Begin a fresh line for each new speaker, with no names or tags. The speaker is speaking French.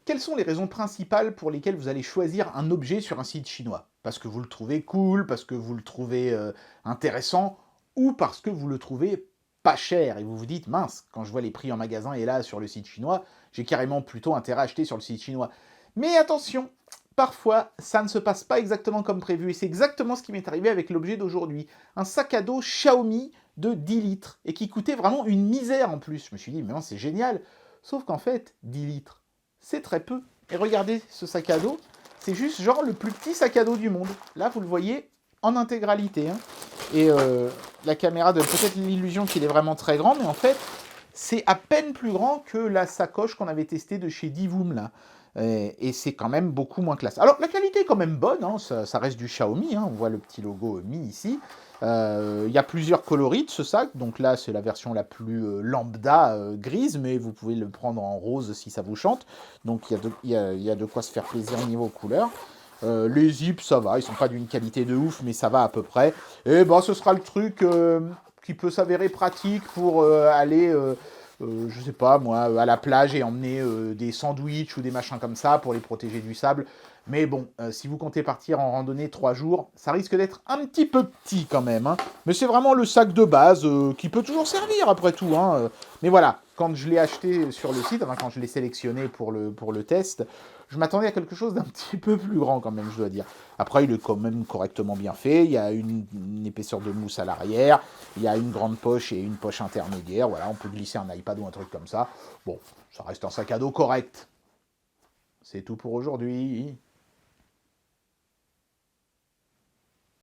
quelles sont les raisons principales pour lesquelles vous allez choisir un objet sur un site chinois? Parce que vous le trouvez cool, parce que vous le trouvez intéressant, ou parce que vous le trouvez pas cher et vous vous dites, mince, quand je vois les prix en magasin et là sur le site chinois, j'ai carrément plutôt intérêt à acheter sur le site chinois. Mais attention, parfois ça ne se passe pas exactement comme prévu et c'est exactement ce qui m'est arrivé avec l'objet d'aujourd'hui. Un sac à dos Xiaomi de 10 litres et qui coûtait vraiment une misère en plus. Je me suis dit, mais non, c'est génial. Sauf qu'en fait, 10 litres, c'est très peu. Et regardez ce sac à dos, c'est juste genre le plus petit sac à dos du monde. Là, vous le voyez en intégralité. Hein. Et la caméra donne peut-être l'illusion qu'il est vraiment très grand, mais en fait, c'est à peine plus grand que la sacoche qu'on avait testée de chez Divoom, là. Et c'est quand même beaucoup moins classe. Alors, la qualité est quand même bonne, hein, ça reste du Xiaomi, hein, on voit le petit logo Mi ici. Il y a plusieurs coloris de ce sac, donc là, c'est la version la plus lambda grise, mais vous pouvez le prendre en rose si ça vous chante. Donc, il y a de quoi se faire plaisir niveau couleur. Les zips, ça va, ils sont pas d'une qualité de ouf, mais ça va à peu près. Et ben, ce sera le truc qui peut s'avérer pratique pour aller, je sais pas moi, à la plage et emmener des sandwichs ou des machins comme ça pour les protéger du sable. Mais bon, si vous comptez partir en randonnée 3 jours, ça risque d'être un petit peu petit quand même. Hein. Mais c'est vraiment le sac de base qui peut toujours servir après tout. Hein. Mais voilà, quand je l'ai acheté sur le site, enfin quand je l'ai sélectionné pour le test, je m'attendais à quelque chose d'un petit peu plus grand quand même, je dois dire. Après, il est quand même correctement bien fait. Il y a une épaisseur de mousse à l'arrière. Il y a une grande poche et une poche intermédiaire. Voilà, on peut glisser un iPad ou un truc comme ça. Bon, ça reste un sac à dos correct. C'est tout pour aujourd'hui.